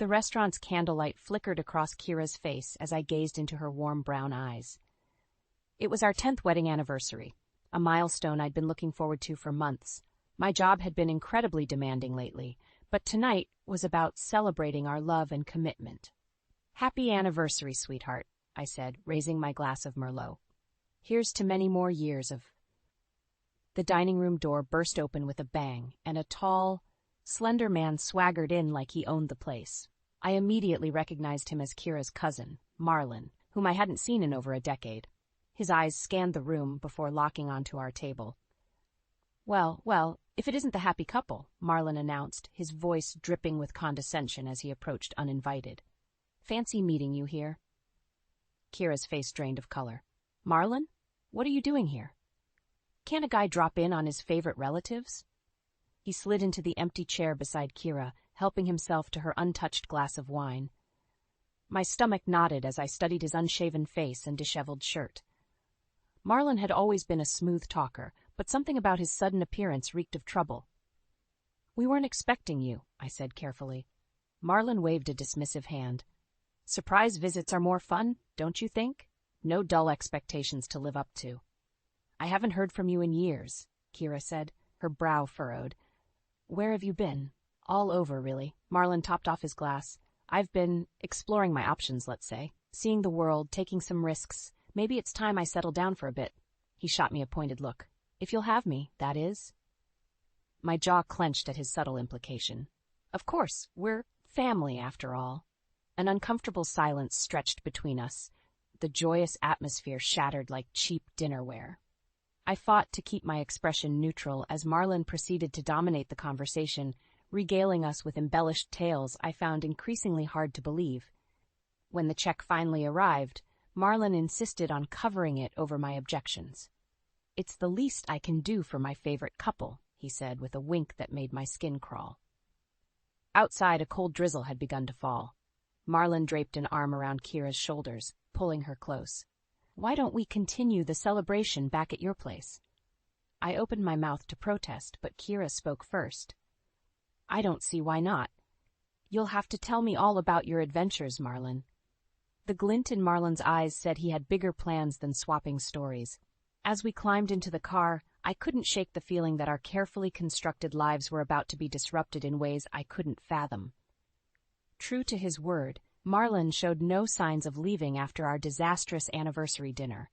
The restaurant's candlelight flickered across Kira's face as I gazed into her warm brown eyes. It was our 10th wedding anniversary, a milestone I'd been looking forward to for months. My job had been incredibly demanding lately, but tonight was about celebrating our love and commitment. "Happy anniversary, sweetheart," I said, raising my glass of Merlot. "Here's to many more years of—" The dining room door burst open with a bang, and a tall, slender man swaggered in like he owned the place. I immediately recognized him as Kira's cousin, Marlon, whom I hadn't seen in over a decade. His eyes scanned the room before locking onto our table. Well, if it isn't the happy couple," Marlon announced, his voice dripping with condescension as he approached uninvited. "Fancy meeting you here." Kira's face drained of color. "Marlon? What are you doing here? Can't a guy drop in on his favorite relatives?" He slid into the empty chair beside Kira, helping himself to her untouched glass of wine. My stomach knotted as I studied his unshaven face and disheveled shirt. Marlon had always been a smooth talker, but something about his sudden appearance reeked of trouble. "We weren't expecting you," I said carefully. Marlon waved a dismissive hand. "Surprise visits are more fun, don't you think? No dull expectations to live up to." "I haven't heard from you in years," Kira said, her brow furrowed. "Where have you been?" "All over, really." Marlon topped off his glass. "I've been exploring my options, let's say. Seeing the world, taking some risks. Maybe it's time I settle down for a bit." He shot me a pointed look. "If you'll have me, that is." My jaw clenched at his subtle implication. "Of course, we're family, after all." An uncomfortable silence stretched between us. The joyous atmosphere shattered like cheap dinnerware. I fought to keep my expression neutral as Marlon proceeded to dominate the conversation, regaling us with embellished tales I found increasingly hard to believe. When the check finally arrived, Marlon insisted on covering it over my objections. "It's the least I can do for my favorite couple," he said with a wink that made my skin crawl. Outside, a cold drizzle had begun to fall. Marlon draped an arm around Kira's shoulders, pulling her close. "Why don't we continue the celebration back at your place?" I opened my mouth to protest, but Kira spoke first. "I don't see why not. You'll have to tell me all about your adventures, Marlon." The glint in Marlon's eyes said he had bigger plans than swapping stories. As we climbed into the car, I couldn't shake the feeling that our carefully constructed lives were about to be disrupted in ways I couldn't fathom. True to his word, Marlon showed no signs of leaving after our disastrous anniversary dinner.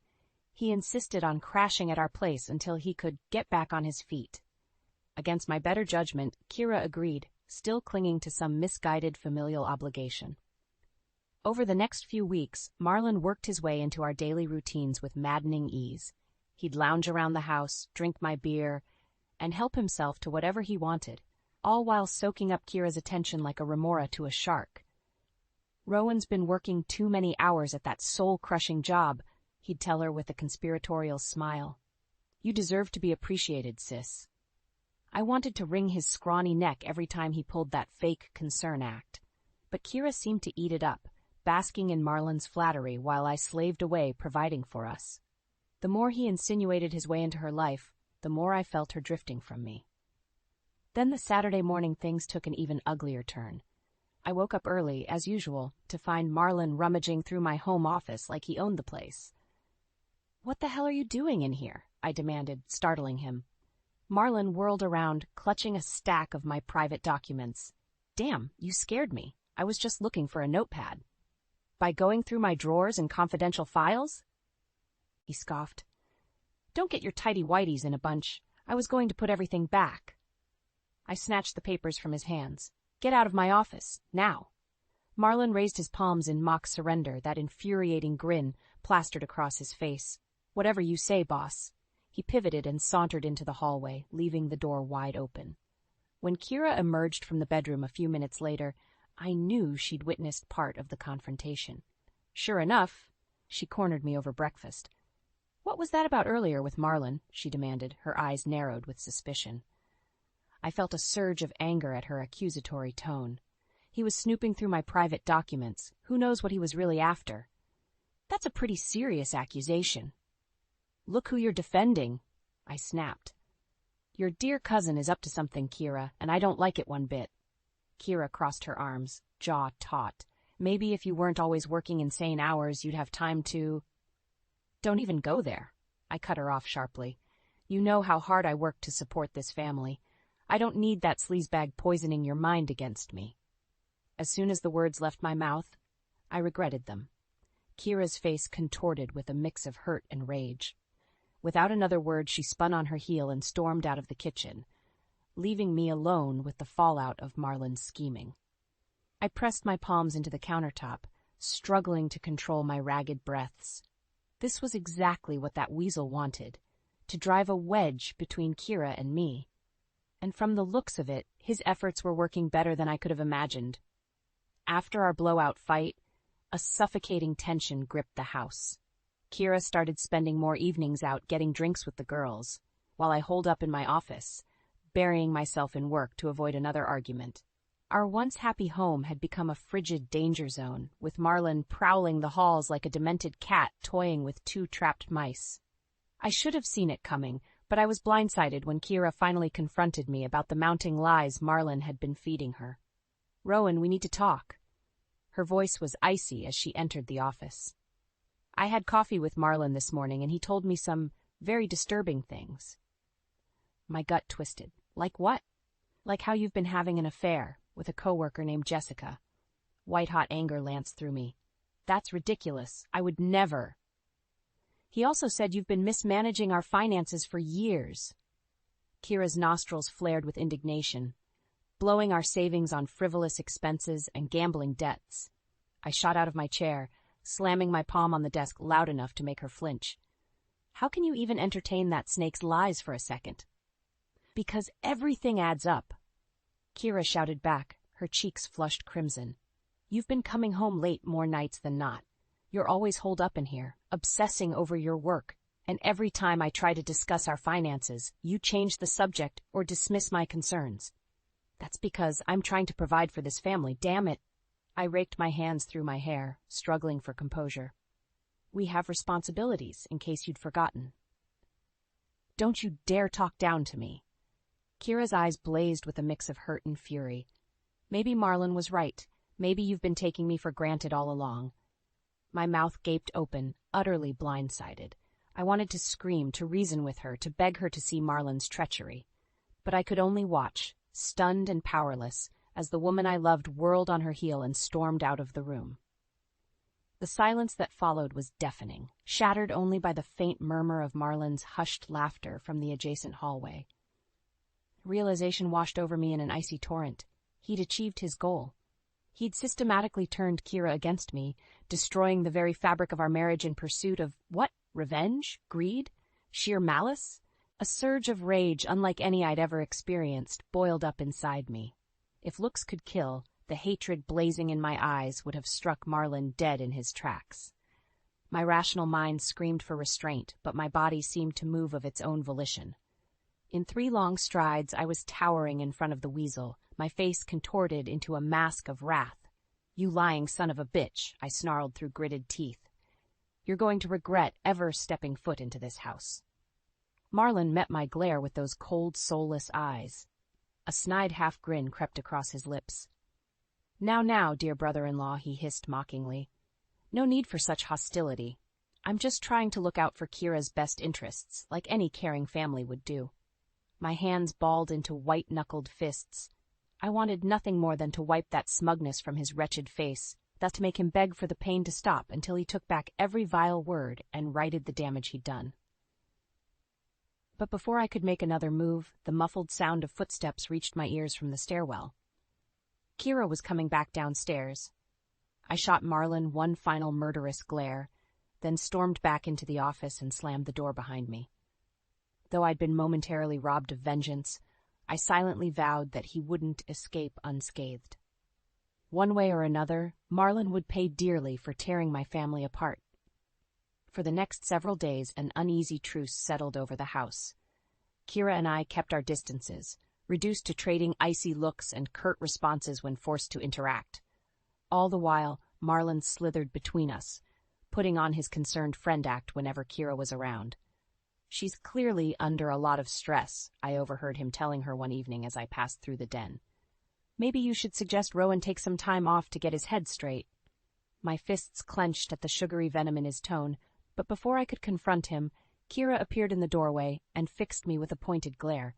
He insisted on crashing at our place until he could get back on his feet. Against my better judgment, Kira agreed, still clinging to some misguided familial obligation. Over the next few weeks, Marlon worked his way into our daily routines with maddening ease. He'd lounge around the house, drink my beer, and help himself to whatever he wanted, all while soaking up Kira's attention like a remora to a shark. "Rowan's been working too many hours at that soul-crushing job," he'd tell her with a conspiratorial smile. "You deserve to be appreciated, sis." I wanted to wring his scrawny neck every time he pulled that fake concern act. But Kira seemed to eat it up, basking in Marlon's flattery while I slaved away providing for us. The more he insinuated his way into her life, the more I felt her drifting from me. Then the Saturday morning things took an even uglier turn. I woke up early, as usual, to find Marlon rummaging through my home office like he owned the place. "What the hell are you doing in here?" I demanded, startling him. Marlon whirled around, clutching a stack of my private documents. "Damn, you scared me. I was just looking for a notepad." "By going through my drawers and confidential files?" He scoffed. "Don't get your tighty-whities in a bunch. I was going to put everything back." I snatched the papers from his hands. "Get out of my office, now." Marlon raised his palms in mock surrender, that infuriating grin plastered across his face. "Whatever you say, boss." He pivoted and sauntered into the hallway, leaving the door wide open. When Kira emerged from the bedroom a few minutes later, I knew she'd witnessed part of the confrontation. Sure enough, she cornered me over breakfast. "What was that about earlier with Marlon?" she demanded, her eyes narrowed with suspicion. I felt a surge of anger at her accusatory tone. He was snooping through my private documents. Who knows what he was really after? "That's a pretty serious accusation." "Look who you're defending," I snapped. "Your dear cousin is up to something, Kira, and I don't like it one bit." Kira crossed her arms. jaw taut. Maybe if you weren't always working insane hours, you'd have time to... Don't even go there. I cut her off sharply. You know how hard I work to support this family. I don't need that sleazebag poisoning your mind against me. As soon as the words left my mouth, I regretted them. Kira's face contorted with a mix of hurt and rage. Without another word, she spun on her heel and stormed out of the kitchen, leaving me alone with the fallout of Marlon's scheming. I pressed my palms into the countertop, struggling to control my ragged breaths. This was exactly what that weasel wanted, to drive a wedge between Kira and me. And from the looks of it, his efforts were working better than I could have imagined. After our blowout fight, a suffocating tension gripped the house. Kira started spending more evenings out getting drinks with the girls, while I holed up in my office, burying myself in work to avoid another argument. Our once happy home had become a frigid danger zone, with Marlon prowling the halls like a demented cat toying with 2 trapped mice. I should have seen it coming, but I was blindsided when Kira finally confronted me about the mounting lies Marlon had been feeding her. "Rowan, we need to talk." Her voice was icy as she entered the office. I had coffee with Marlon this morning, and he told me some very disturbing things. My gut twisted. Like what? Like how you've been having an affair with a coworker named Jessica. White-hot anger lanced through me. That's ridiculous. I would never. He also said you've been mismanaging our finances for years. Kira's nostrils flared with indignation, blowing our savings on frivolous expenses and gambling debts. I shot out of my chair, slamming my palm on the desk loud enough to make her flinch. How can you even entertain that snake's lies for a second? Because everything adds up. Kira shouted back, her cheeks flushed crimson. You've been coming home late more nights than not. You're always holed up in here, obsessing over your work, and every time I try to discuss our finances, you change the subject or dismiss my concerns. That's because I'm trying to provide for this family, damn it. I raked my hands through my hair, struggling for composure. We have responsibilities, in case you'd forgotten. Don't you dare talk down to me. Kira's eyes blazed with a mix of hurt and fury. Maybe Marlon was right. Maybe you've been taking me for granted all along. My mouth gaped open, utterly blindsided. I wanted to scream, to reason with her, to beg her to see Marlon's treachery. But I could only watch, stunned and powerless, as the woman I loved whirled on her heel and stormed out of the room. The silence that followed was deafening, shattered only by the faint murmur of Marlon's hushed laughter from the adjacent hallway. Realization washed over me in an icy torrent. He'd achieved his goal. He'd systematically turned Kira against me, destroying the very fabric of our marriage in pursuit of what? Revenge? Greed? Sheer malice? A surge of rage unlike any I'd ever experienced boiled up inside me. If looks could kill, the hatred blazing in my eyes would have struck Marlon dead in his tracks. My rational mind screamed for restraint, but my body seemed to move of its own volition. In 3 long strides, I was towering in front of the weasel, my face contorted into a mask of wrath. "You lying son of a bitch," I snarled through gritted teeth. "You're going to regret ever stepping foot into this house." Marlon met my glare with those cold, soulless eyes. A snide half-grin crept across his lips. Now, dear brother-in-law," he hissed mockingly. "No need for such hostility. I'm just trying to look out for Kira's best interests, like any caring family would do." My hands balled into white-knuckled fists. I wanted nothing more than to wipe that smugness from his wretched face, thus to make him beg for the pain to stop until he took back every vile word and righted the damage he'd done. But before I could make another move, the muffled sound of footsteps reached my ears from the stairwell. Kira was coming back downstairs. I shot Marlon one final murderous glare, then stormed back into the office and slammed the door behind me. Though I'd been momentarily robbed of vengeance, I silently vowed that he wouldn't escape unscathed. One way or another, Marlon would pay dearly for tearing my family apart. For the next several days, an uneasy truce settled over the house. Kira and I kept our distances, reduced to trading icy looks and curt responses when forced to interact. All the while, Marlon slithered between us, putting on his concerned friend act whenever Kira was around. "She's clearly under a lot of stress," I overheard him telling her one evening as I passed through the den. Maybe you should suggest Rowan take some time off to get his head straight. My fists clenched at the sugary venom in his tone, but before I could confront him, Kira appeared in the doorway and fixed me with a pointed glare.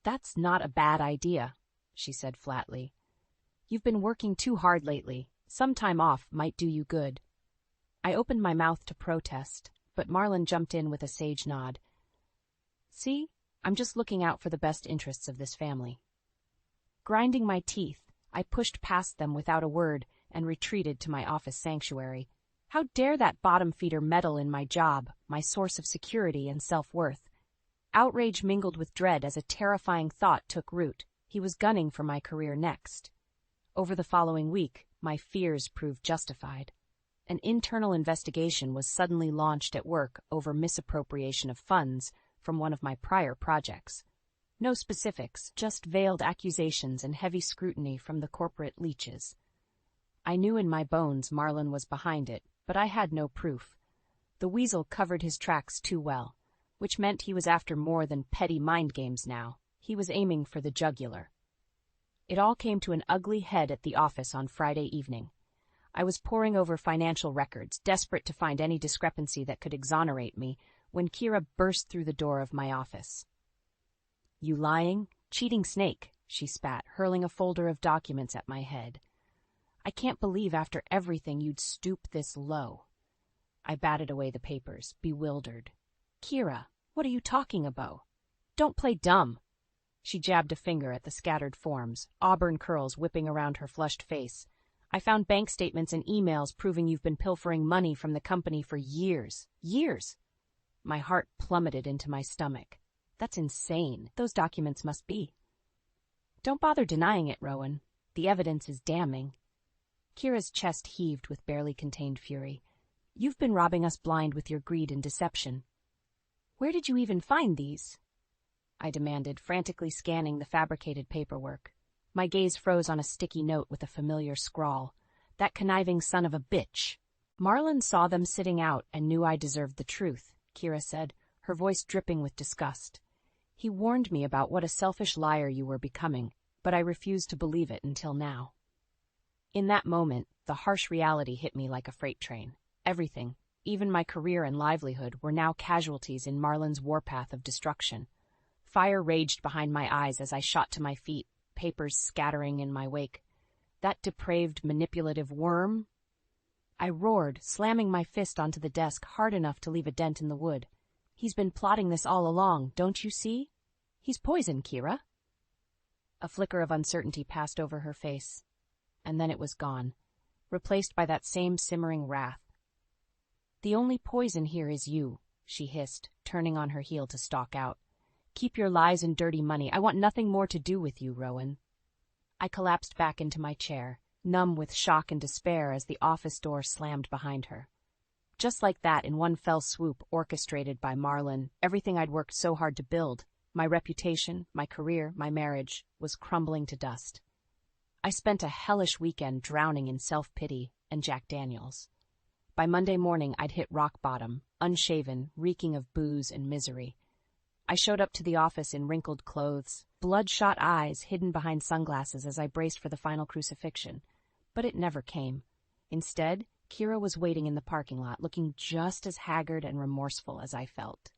"That's not a bad idea," she said flatly. "You've been working too hard lately. Some time off might do you good." I opened my mouth to protest, but Marlon jumped in with a sage nod. "See, I'm just looking out for the best interests of this family." Grinding my teeth, I pushed past them without a word and retreated to my office sanctuary. How dare that bottom feeder meddle in my job, my source of security and self-worth? Outrage mingled with dread as a terrifying thought took root. He was gunning for my career next. Over the following week, my fears proved justified. An internal investigation was suddenly launched at work over misappropriation of funds from one of my prior projects. No specifics, just veiled accusations and heavy scrutiny from the corporate leeches. I knew in my bones Marlon was behind it, but I had no proof. The weasel covered his tracks too well, which meant he was after more than petty mind games now. He was aiming for the jugular. It all came to an ugly head at the office on Friday evening. I was poring over financial records, desperate to find any discrepancy that could exonerate me, when Kira burst through the door of my office. "You lying, cheating snake," she spat, hurling a folder of documents at my head. "I can't believe after everything you'd stoop this low." I batted away the papers, bewildered. "Kira, what are you talking about? Don't play dumb." She jabbed a finger at the scattered forms, auburn curls whipping around her flushed face. "I found bank statements and emails proving you've been pilfering money from the company for years. Years!" My heart plummeted into my stomach. That's insane. Those documents must be. "Don't bother denying it, Rowan. The evidence is damning." Kira's chest heaved with barely contained fury. "You've been robbing us blind with your greed and deception." "Where did you even find these?" I demanded, frantically scanning the fabricated paperwork. My gaze froze on a sticky note with a familiar scrawl. "That conniving son of a bitch." "Marlon saw them sitting out and knew I deserved the truth," Kira said, her voice dripping with disgust. "He warned me about what a selfish liar you were becoming, but I refused to believe it until now." In that moment, the harsh reality hit me like a freight train. Everything, even my career and livelihood, were now casualties in Marlon's warpath of destruction. Fire raged behind my eyes as I shot to my feet, papers scattering in my wake. "That depraved, manipulative worm!" I roared, slamming my fist onto the desk hard enough to leave a dent in the wood. "He's been plotting this all along, don't you see? He's poison, Kira." A flicker of uncertainty passed over her face, and then it was gone, replaced by that same simmering wrath. "The only poison here is you," she hissed, turning on her heel to stalk out. "Keep your lies and dirty money. I want nothing more to do with you, Rowan." I collapsed back into my chair, numb with shock and despair as the office door slammed behind her. Just like that, in one fell swoop, orchestrated by Marlon, everything I'd worked so hard to build, my reputation, my career, my marriage, was crumbling to dust. I spent a hellish weekend drowning in self-pity and Jack Daniels. By Monday morning, I'd hit rock bottom, unshaven, reeking of booze and misery. I showed up to the office in wrinkled clothes, bloodshot eyes hidden behind sunglasses as I braced for the final crucifixion. But it never came. Instead, Kira was waiting in the parking lot, looking just as haggard and remorseful as I felt.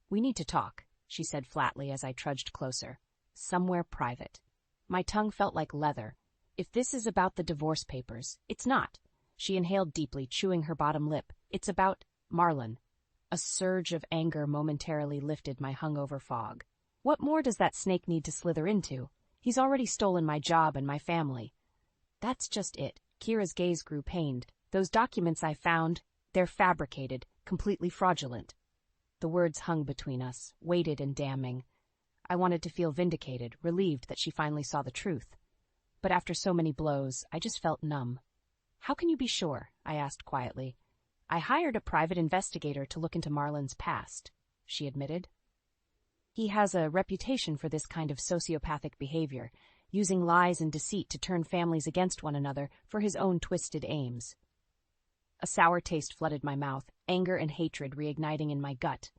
"We need to talk," she said flatly as I trudged closer. "Somewhere private." My tongue felt like leather. "If this is about the divorce papers, it's not." She inhaled deeply, chewing her bottom lip. "It's about Marlon." A surge of anger momentarily lifted my hungover fog. "What more does that snake need to slither into? He's already stolen my job and my family." "That's just it." Kira's gaze grew pained. "Those documents I found, they're fabricated, completely fraudulent." The words hung between us, weighted and damning. I wanted to feel vindicated, relieved that she finally saw the truth. But after so many blows, I just felt numb. "How can you be sure?" I asked quietly. "I hired a private investigator to look into Marlon's past," she admitted. "He has a reputation for this kind of sociopathic behavior, using lies and deceit to turn families against one another for his own twisted aims." A sour taste flooded my mouth, anger and hatred reigniting in my gut.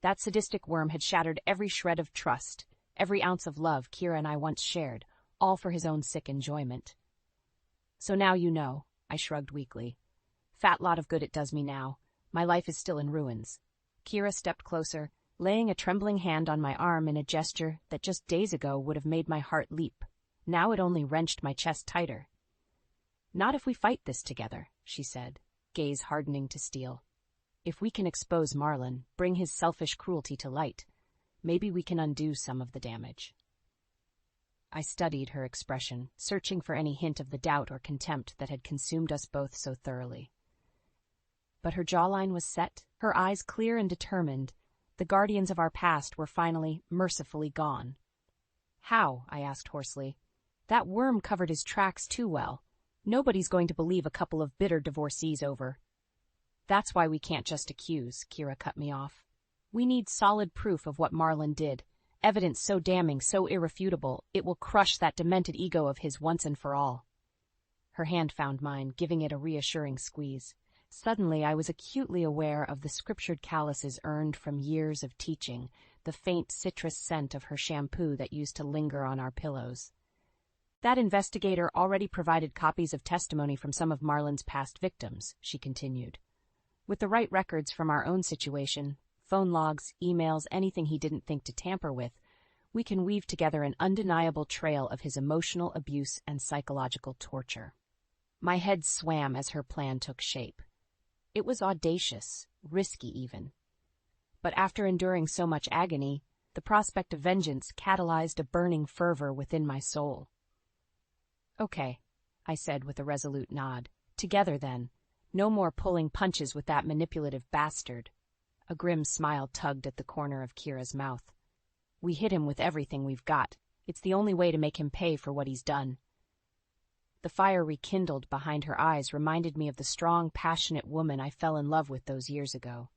That sadistic worm had shattered every shred of trust, every ounce of love Kira and I once shared, all for his own sick enjoyment. So now you know, I shrugged weakly. Fat lot of good it does me now. My life is still in ruins. Kira stepped closer, laying a trembling hand on my arm in a gesture that just days ago would have made my heart leap. Now it only wrenched my chest tighter. Not if we fight this together, she said, gaze hardening to steel. If we can expose Marlon, bring his selfish cruelty to light, maybe we can undo some of the damage. I studied her expression, searching for any hint of the doubt or contempt that had consumed us both so thoroughly. But her jawline was set, her eyes clear and determined. The guardians of our past were finally, mercifully gone. How? I asked hoarsely. That worm covered his tracks too well. Nobody's going to believe a couple of bitter divorcees over. That's why we can't just accuse, Kira cut me off. We need solid proof of what Marlon did. Evidence so damning, so irrefutable, it will crush that demented ego of his once and for all. Her hand found mine, giving it a reassuring squeeze. Suddenly I was acutely aware of the scriptured calluses earned from years of teaching, the faint citrus scent of her shampoo that used to linger on our pillows. That investigator already provided copies of testimony from some of Marlon's past victims, she continued. With the right records from our own situation, phone logs, emails, anything he didn't think to tamper with, we can weave together an undeniable trail of his emotional abuse and psychological torture. My head swam as her plan took shape. It was audacious, risky even. But after enduring so much agony, the prospect of vengeance catalyzed a burning fervor within my soul. Okay, I said with a resolute nod. Together then. No more pulling punches with that manipulative bastard. A grim smile tugged at the corner of Kira's mouth. We hit him with everything we've got. It's the only way to make him pay for what he's done. The fire rekindled behind her eyes reminded me of the strong, passionate woman I fell in love with those years ago.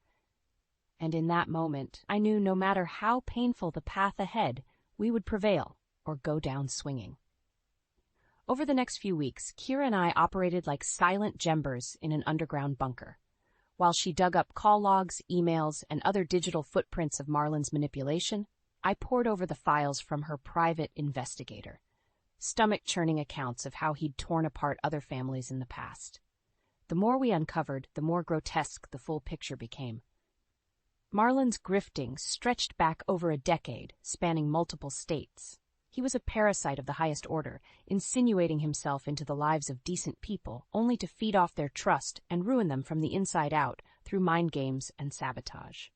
And in that moment, I knew no matter how painful the path ahead, we would prevail or go down swinging. Over the next few weeks, Kira and I operated like silent gembers in an underground bunker. While she dug up call logs, emails, and other digital footprints of Marlon's manipulation, I pored over the files from her private investigator, stomach-churning accounts of how he'd torn apart other families in the past. The more we uncovered, the more grotesque the full picture became. Marlon's grifting stretched back over a decade, spanning multiple states. He was a parasite of the highest order, insinuating himself into the lives of decent people, only to feed off their trust and ruin them from the inside out through mind games and sabotage.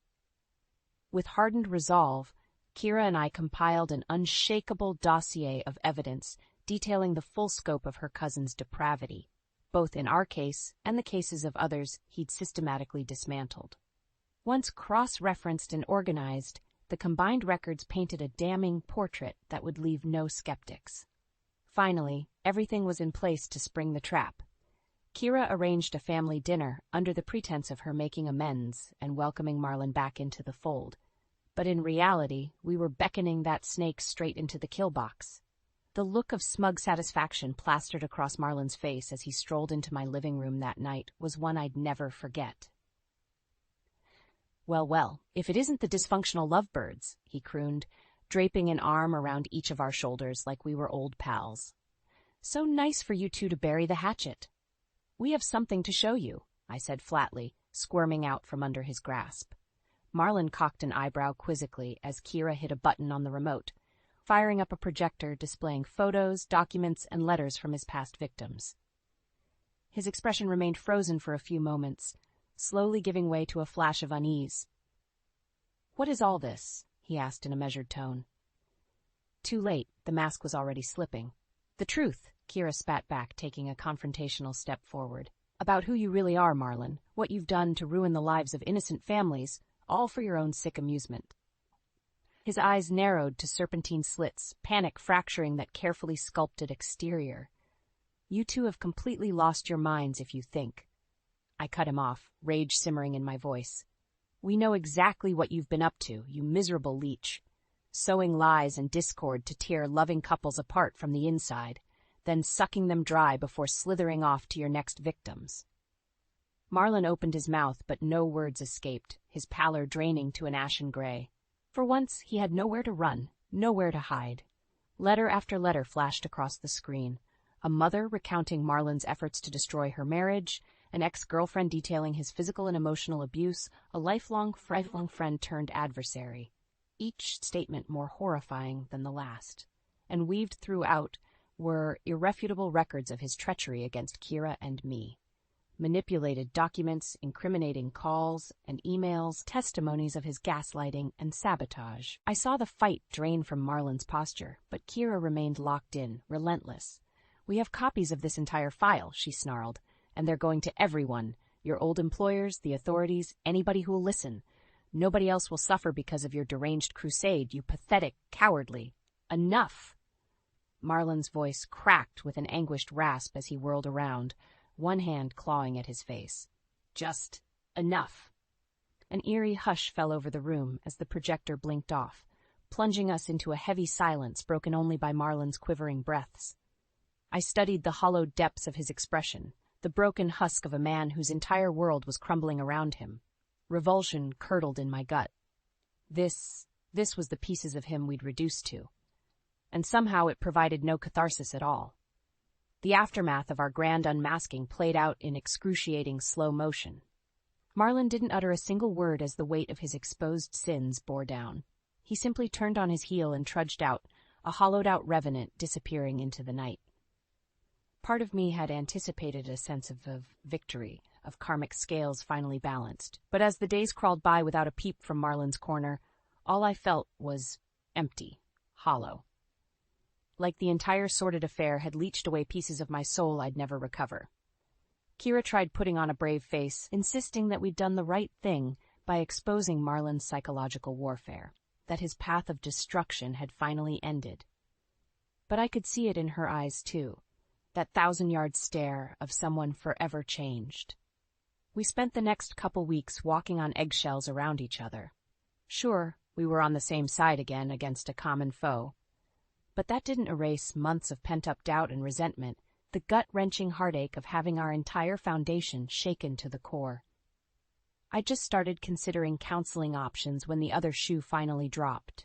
With hardened resolve, Kira and I compiled an unshakable dossier of evidence detailing the full scope of her cousin's depravity, both in our case and the cases of others he'd systematically dismantled. Once cross-referenced and organized, the combined records painted a damning portrait that would leave no skeptics. Finally, everything was in place to spring the trap. Kira arranged a family dinner under the pretense of her making amends and welcoming Marlon back into the fold. But in reality, we were beckoning that snake straight into the kill box. The look of smug satisfaction plastered across Marlon's face as he strolled into my living room that night was one I'd never forget. Well, well, if it isn't the dysfunctional lovebirds, he crooned, draping an arm around each of our shoulders like we were old pals. So nice for you two to bury the hatchet. We have something to show you, I said flatly, squirming out from under his grasp. Marlon cocked an eyebrow quizzically as Kira hit a button on the remote, firing up a projector displaying photos, documents, and letters from his past victims. His expression remained frozen for a few moments, slowly giving way to a flash of unease. "What is all this?" he asked in a measured tone. Too late, the mask was already slipping. "The truth," Kira spat back, taking a confrontational step forward. "About who you really are, Marlon, what you've done to ruin the lives of innocent families, all for your own sick amusement." His eyes narrowed to serpentine slits, panic fracturing that carefully sculpted exterior. "You two have completely lost your minds if you think." I cut him off, rage simmering in my voice. "We know exactly what you've been up to, you miserable leech. Sowing lies and discord to tear loving couples apart from the inside, then sucking them dry before slithering off to your next victims." Marlon opened his mouth, but no words escaped, his pallor draining to an ashen gray. For once, he had nowhere to run, nowhere to hide. Letter after letter flashed across the screen. A mother recounting Marlon's efforts to destroy her marriage, an ex-girlfriend detailing his physical and emotional abuse, a lifelong friend turned adversary. Each statement more horrifying than the last. And weaved throughout were irrefutable records of his treachery against Kira and me. Manipulated documents, incriminating calls and emails, testimonies of his gaslighting and sabotage. I saw the fight drain from Marlon's posture, but Kira remained locked in, relentless. "We have copies of this entire file," she snarled, "and they're going to everyone. Your old employers, the authorities, anybody who will listen. Nobody else will suffer because of your deranged crusade, you pathetic, cowardly. Enough!" Marlon's voice cracked with an anguished rasp as he whirled around, one hand clawing at his face. "Just enough." An eerie hush fell over the room as the projector blinked off, plunging us into a heavy silence broken only by Marlon's quivering breaths. I studied the hollowed depths of his expression, the broken husk of a man whose entire world was crumbling around him. Revulsion curdled in my gut. This was the pieces of him we'd reduced to. And somehow it provided no catharsis at all. The aftermath of our grand unmasking played out in excruciating slow motion. Marlon didn't utter a single word as the weight of his exposed sins bore down. He simply turned on his heel and trudged out, a hollowed-out revenant disappearing into the night. Part of me had anticipated a sense of victory, of karmic scales finally balanced, but as the days crawled by without a peep from Marlon's corner, all I felt was empty, hollow. Like the entire sordid affair had leached away pieces of my soul I'd never recover. Kira tried putting on a brave face, insisting that we'd done the right thing by exposing Marlon's psychological warfare, that his path of destruction had finally ended. But I could see it in her eyes, too, that thousand-yard stare of someone forever changed. We spent the next couple weeks walking on eggshells around each other. Sure, we were on the same side again against a common foe. But that didn't erase months of pent-up doubt and resentment, the gut-wrenching heartache of having our entire foundation shaken to the core. I just started considering counseling options when the other shoe finally dropped.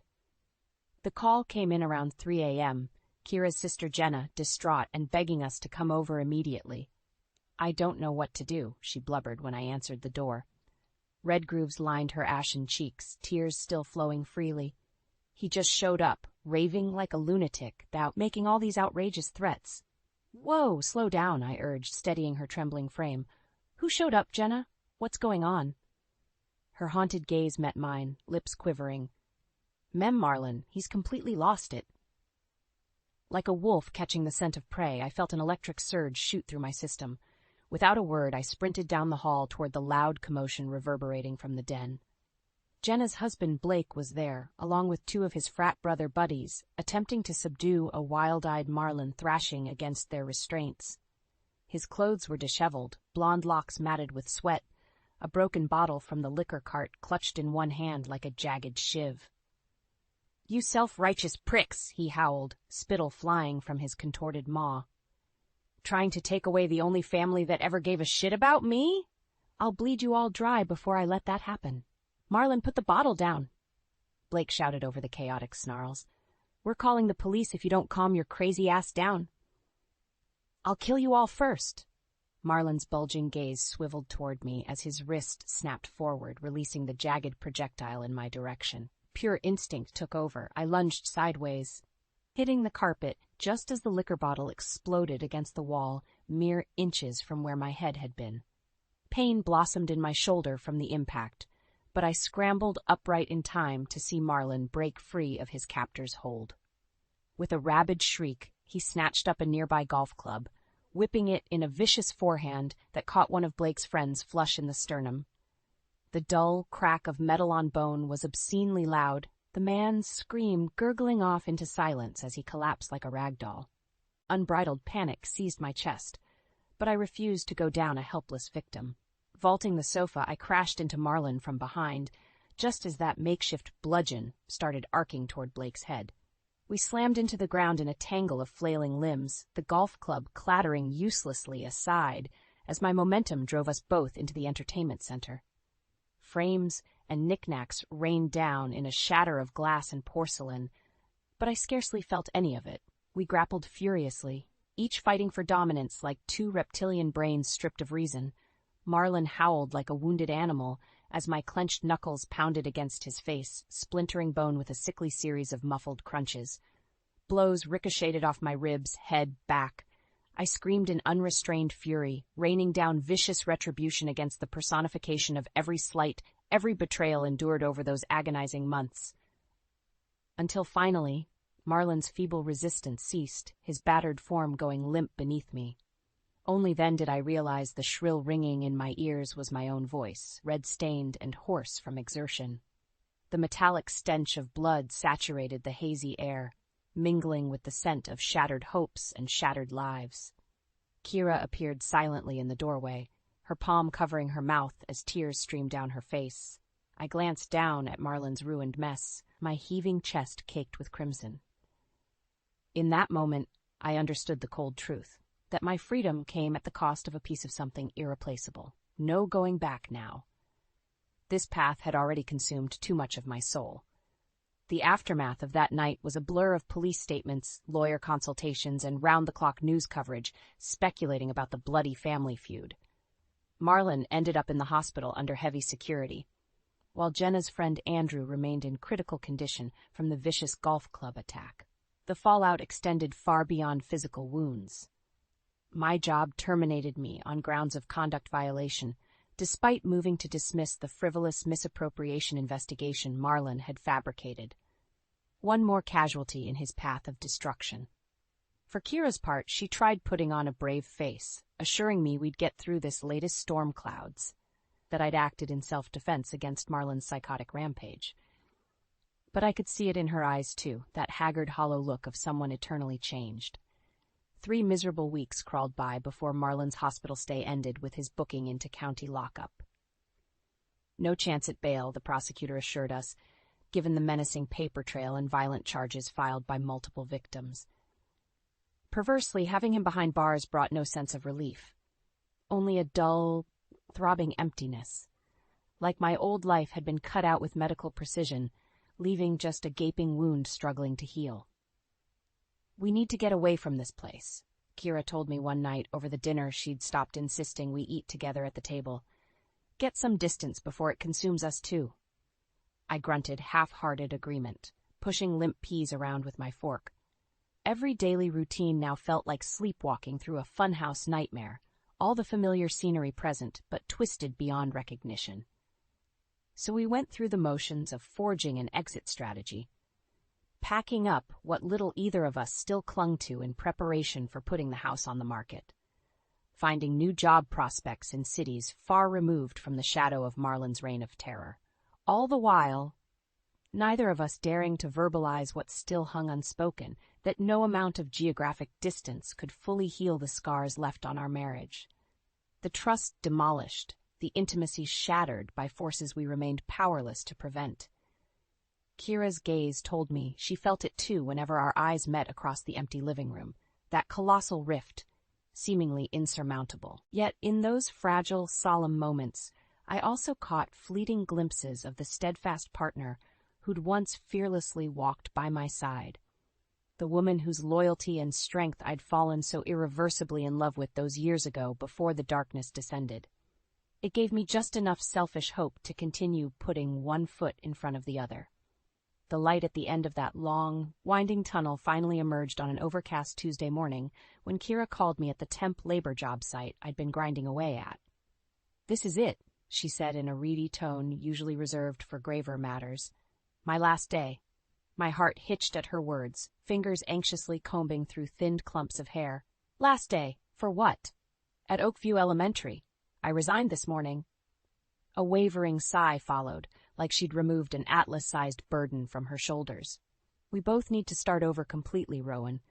The call came in around 3 a.m., Kira's sister Jenna, distraught and begging us to come over immediately. "I don't know what to do," she blubbered when I answered the door. Red grooves lined her ashen cheeks, tears still flowing freely. "He just showed up, raving like a lunatic, making all these outrageous threats." "Whoa, slow down," I urged, steadying her trembling frame. "Who showed up, Jenna? What's going on?" Her haunted gaze met mine, lips quivering. "Mem Marlon, he's completely lost it." Like a wolf catching the scent of prey, I felt an electric surge shoot through my system. Without a word, I sprinted down the hall toward the loud commotion reverberating from the den. Jenna's husband Blake was there, along with two of his frat brother buddies, attempting to subdue a wild-eyed Marlon thrashing against their restraints. His clothes were disheveled, blonde locks matted with sweat, a broken bottle from the liquor cart clutched in one hand like a jagged shiv. "You self-righteous pricks," he howled, spittle flying from his contorted maw. "Trying to take away the only family that ever gave a shit about me? I'll bleed you all dry before I let that happen. Marlon, put the bottle down," Blake shouted over the chaotic snarls. "We're calling the police if you don't calm your crazy ass down." "I'll kill you all first." Marlon's bulging gaze swiveled toward me as his wrist snapped forward, releasing the jagged projectile in my direction. Pure instinct took over. I lunged sideways, hitting the carpet just as the liquor bottle exploded against the wall, mere inches from where my head had been. Pain blossomed in my shoulder from the impact, but I scrambled upright in time to see Marlon break free of his captor's hold. With a rabid shriek, he snatched up a nearby golf club, whipping it in a vicious forehand that caught one of Blake's friends flush in the sternum. The dull crack of metal on bone was obscenely loud, the man's scream gurgling off into silence as he collapsed like a rag doll. Unbridled panic seized my chest, but I refused to go down a helpless victim. Vaulting the sofa, I crashed into Marlon from behind, just as that makeshift bludgeon started arcing toward Blake's head. We slammed into the ground in a tangle of flailing limbs, the golf club clattering uselessly aside as my momentum drove us both into the entertainment center. Frames and knickknacks rained down in a shatter of glass and porcelain, but I scarcely felt any of it. We grappled furiously, each fighting for dominance like two reptilian brains stripped of reason. Marlon howled like a wounded animal as my clenched knuckles pounded against his face, splintering bone with a sickly series of muffled crunches. Blows ricocheted off my ribs, head, back. I screamed in unrestrained fury, raining down vicious retribution against the personification of every slight, every betrayal endured over those agonizing months. Until finally, Marlon's feeble resistance ceased, his battered form going limp beneath me. Only then did I realize the shrill ringing in my ears was my own voice, red-stained and hoarse from exertion. The metallic stench of blood saturated the hazy air, mingling with the scent of shattered hopes and shattered lives. Kira appeared silently in the doorway, her palm covering her mouth as tears streamed down her face. I glanced down at Marlon's ruined mess, my heaving chest caked with crimson. In that moment, I understood the cold truth, that my freedom came at the cost of a piece of something irreplaceable. No going back now. This path had already consumed too much of my soul. The aftermath of that night was a blur of police statements, lawyer consultations, and round-the-clock news coverage speculating about the bloody family feud. Marlon ended up in the hospital under heavy security, while Jenna's friend Andrew remained in critical condition from the vicious golf club attack. The fallout extended far beyond physical wounds. My job terminated me on grounds of conduct violation, despite moving to dismiss the frivolous misappropriation investigation Marlon had fabricated. One more casualty in his path of destruction. For Kira's part, she tried putting on a brave face, assuring me we'd get through this latest storm clouds, that I'd acted in self-defense against Marlon's psychotic rampage. But I could see it in her eyes, too, that haggard, hollow look of someone eternally changed. 3 miserable weeks crawled by before Marlon's hospital stay ended with his booking into county lockup. No chance at bail, the prosecutor assured us, given the menacing paper trail and violent charges filed by multiple victims. Perversely, having him behind bars brought no sense of relief. Only a dull, throbbing emptiness. Like my old life had been cut out with medical precision, leaving just a gaping wound struggling to heal. "We need to get away from this place," Kira told me one night over the dinner she'd stopped insisting we eat together at the table. "Get some distance before it consumes us too." I grunted half-hearted agreement, pushing limp peas around with my fork. Every daily routine now felt like sleepwalking through a funhouse nightmare, all the familiar scenery present, but twisted beyond recognition. So we went through the motions of forging an exit strategy, packing up what little either of us still clung to in preparation for putting the house on the market, finding new job prospects in cities far removed from the shadow of Marlon's reign of terror. All the while, neither of us daring to verbalize what still hung unspoken, that no amount of geographic distance could fully heal the scars left on our marriage. The trust demolished, the intimacy shattered by forces we remained powerless to prevent. Kira's gaze told me she felt it too whenever our eyes met across the empty living room, that colossal rift, seemingly insurmountable. Yet in those fragile, solemn moments, I also caught fleeting glimpses of the steadfast partner who'd once fearlessly walked by my side, the woman whose loyalty and strength I'd fallen so irreversibly in love with those years ago before the darkness descended. It gave me just enough selfish hope to continue putting one foot in front of the other. The light at the end of that long, winding tunnel finally emerged on an overcast Tuesday morning when Kira called me at the temp labor job site I'd been grinding away at. "This is it," she said in a reedy tone usually reserved for graver matters. "My last day." My heart hitched at her words, fingers anxiously combing through thinned clumps of hair. "Last day? For what?" "At Oakview Elementary. I resigned this morning." A wavering sigh followed, like she'd removed an atlas-sized burden from her shoulders. "We both need to start over completely, Rowan,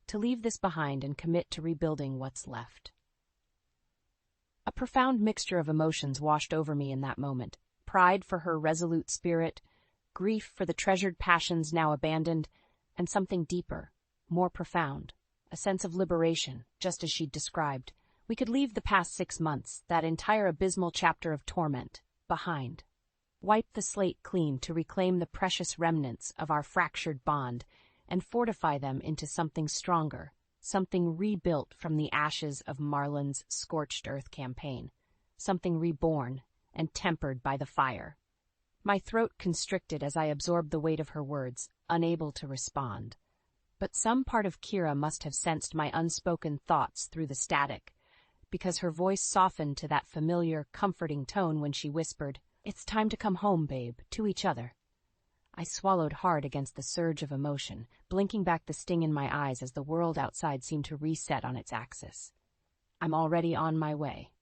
to leave this behind and commit to rebuilding what's left." A profound mixture of emotions washed over me in that moment. Pride for her resolute spirit, grief for the treasured passions now abandoned, and something deeper, more profound, a sense of liberation, just as she'd described. We could leave the past 6 months, that entire abysmal chapter of torment, behind. Wipe the slate clean to reclaim the precious remnants of our fractured bond and fortify them into something stronger, something rebuilt from the ashes of Marlon's scorched earth campaign, something reborn and tempered by the fire. My throat constricted as I absorbed the weight of her words, unable to respond. But some part of Kira must have sensed my unspoken thoughts through the static, because her voice softened to that familiar, comforting tone when she whispered, "It's time to come home, babe, to each other." I swallowed hard against the surge of emotion, blinking back the sting in my eyes as the world outside seemed to reset on its axis. "I'm already on my way."